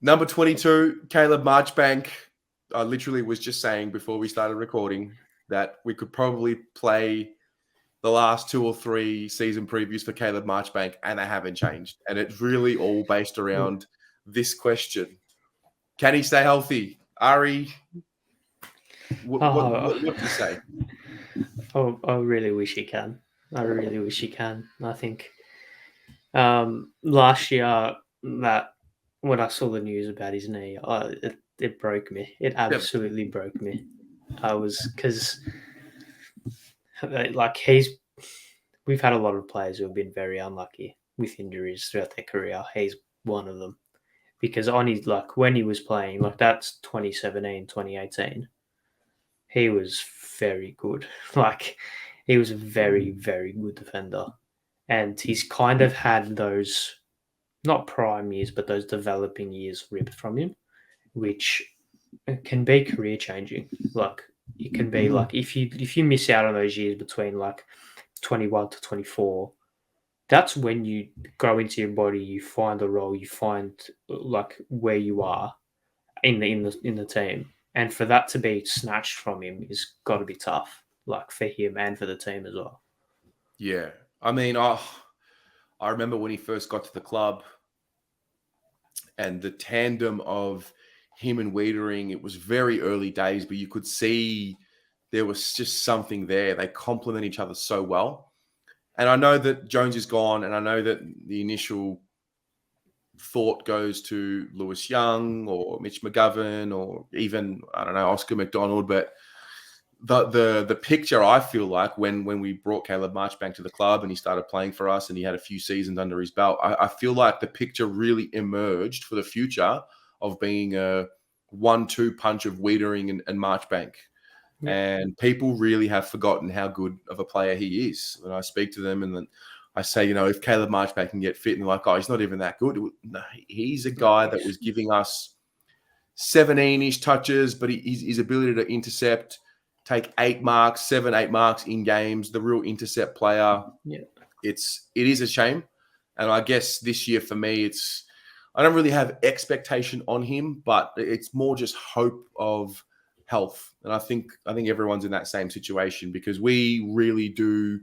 Number 22, Caleb Marchbank. I literally was just saying before we started recording that we could probably play the last 2 or 3 season previews for Caleb Marchbank, and they haven't changed. And it's really all based around this question: can he stay healthy? Ari, what do you say? I really wish he can. I really wish he can. I think last year that when I saw the news about his knee, it broke me. It absolutely broke me. I was because like we've had a lot of players who have been very unlucky with injuries throughout their career. He's one of them because on his when he was playing, that's 2017, 2018, he was very good. Like he was a very, very good defender. And he's kind of had those not prime years, but those developing years ripped from him, which can be career changing. Like it can be like if you miss out on those years between 21 to 24, that's when you grow into your body, you find a role, you find where you are in the team. And for that to be snatched from him is got to be tough, like for him and for the team as well. Yeah. I mean, I remember when he first got to the club and the tandem of him and Wiedering, it was very early days, but you could see there was just something there. They complement each other so well. And I know that Jones is gone, and I know that the initial thought goes to Lewis Young or Mitch McGovern or even, I don't know, Oscar McDonald, but the picture I feel like when we brought Caleb Marchbank to the club and he started playing for us and he had a few seasons under his belt, I feel like the picture really emerged for the future of being a 1-2 punch of Wiedering and Marchbank. Yeah. And people really have forgotten how good of a player he is. When I speak to them and then I say, if Caleb Marchbank can get fit, and they're like, oh, he's not even that good. No, he's a guy that was giving us 17-ish touches, but his ability to intercept, take 8 marks, 7, 8 marks in games, the real intercept player. Yeah. It is a shame. And I guess this year for me, I don't really have expectation on him, but it's more just hope of health. And I think everyone's in that same situation because we really do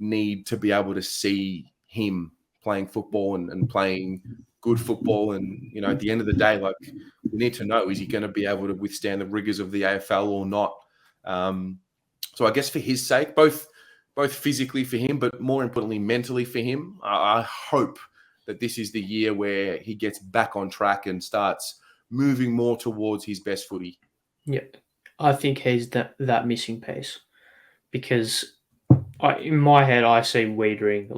need to be able to see him playing football and playing good football. And, at the end of the day, we need to know, is he going to be able to withstand the rigors of the AFL or not? So I guess for his sake, both physically for him, but more importantly, mentally for him, I hope that this is the year where he gets back on track and starts moving more towards his best footy. Yeah. I think he's that missing piece because in my head, I see Wiedering,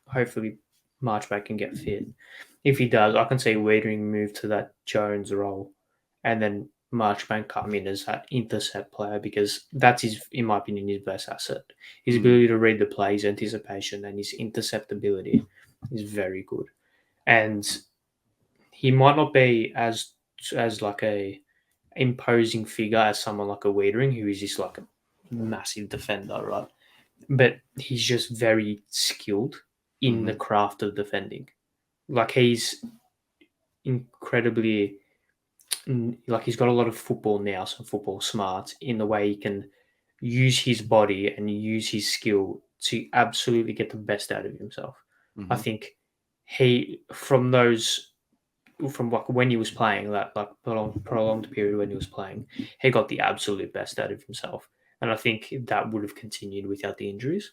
hopefully Marchbank can get fit. If he does, I can see Wiedering move to that Jones role and then Marchbank come in as that intercept player because that's in my opinion, his best asset. His ability to read the play, his anticipation, and his interceptability is very good. And he might not be as a imposing figure as someone like a Wiedering, who is just like a massive defender, right? But he's just very skilled in the craft of defending. He's incredibly he's got a lot of football now, some football smarts in the way he can use his body and use his skill to absolutely get the best out of himself. I think from when he was playing that prolonged period when he was playing, he got the absolute best out of himself, and I think that would have continued without the injuries.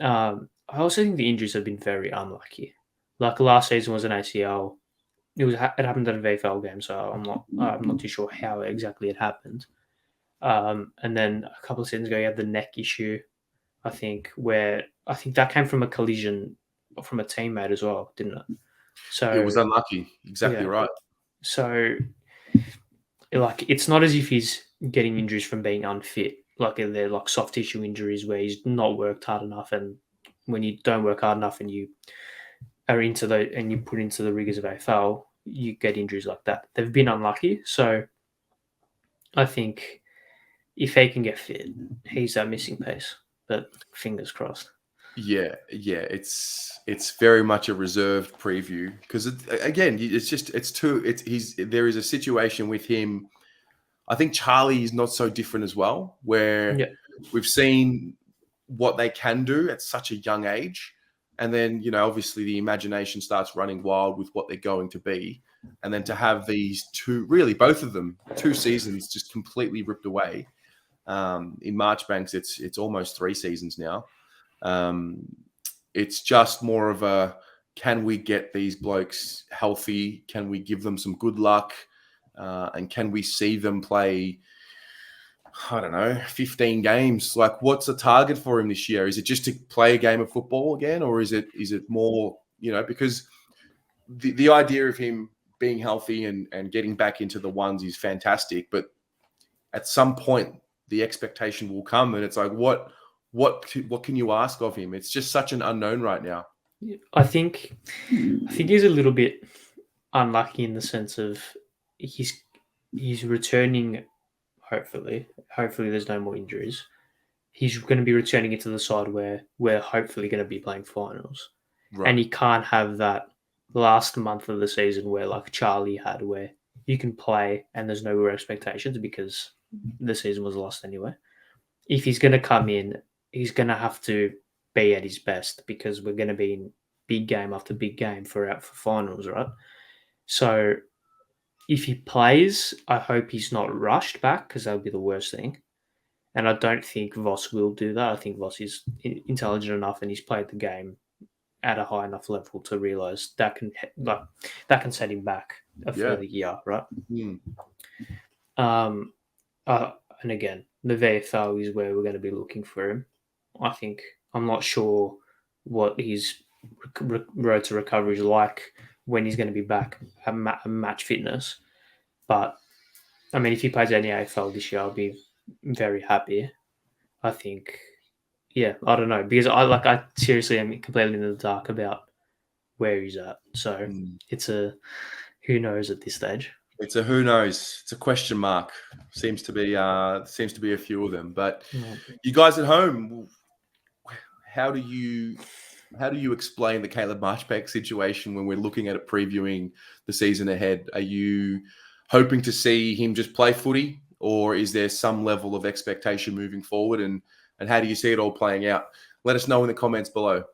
I also think the injuries have been very unlucky. Like last season was an ACL. It happened at a VFL game, so I'm not too sure how exactly it happened. And then a couple of seasons ago, he had the neck issue. I think that came from a collision from a teammate as well, didn't it? So it was unlucky. Exactly right. So, it's not as if he's getting injuries from being unfit. They're like soft tissue injuries where he's not worked hard enough, and when you don't work hard enough and you are and you put into the rigors of AFL, you get injuries like that. They've been unlucky, so I think if he can get fit, he's that missing piece. But fingers crossed. Yeah, yeah, it's very much a reserved preview because again, it's just it's too it's he's there is a situation with him. I think Charlie is not so different as well, where Yeah, we've seen what they can do at such a young age, and then obviously the imagination starts running wild with what they're going to be, and then to have these two, really both of them, 2 seasons just completely ripped away. In Marchbanks, it's almost 3 seasons now. Um, it's just more of a, can we get these blokes healthy? Can we give them some good luck? And can we see them play, I don't know, 15 games? Like, what's the target for him this year? Is it just to play a game of football again? Or is it more, because the idea of him being healthy and getting back into the ones is fantastic. But at some point, the expectation will come. And it's like, what can you ask of him? It's just such an unknown right now. I think he's a little bit unlucky in the sense of he's returning. Hopefully there's no more injuries. He's going to be returning into the side where we're hopefully going to be playing finals, and Right. he can't have that last month of the season where like Charlie had, where you can play and there's no real expectations because the season was lost anyway. If he's going to come in, he's going to have to be at his best because we're going to be in big game after big game for finals, right? So if he plays, I hope he's not rushed back because that would be the worst thing. And I don't think Voss will do that. I think Voss is intelligent enough and he's played the game at a high enough level to realize that can set him back a Yeah. further year, right? Mm. Um, and again, the VFL is where we're going to be looking for him. I think I'm not sure what his road to recovery is like when he's going to be back at match fitness. But I mean, if he plays any AFL this year, I'll be very happy. I think, yeah, I don't know because I seriously am completely in the dark about where he's at. So Mm. it's a who knows at this stage. It's a who knows. It's a question mark. Seems to be a few of them. But Mm. you guys at home, how do you explain the Caleb Marchbank situation when we're looking at it previewing the season ahead? Are you hoping to see him just play footy, or is there some level of expectation moving forward? And how do you see it all playing out? Let us know in the comments below.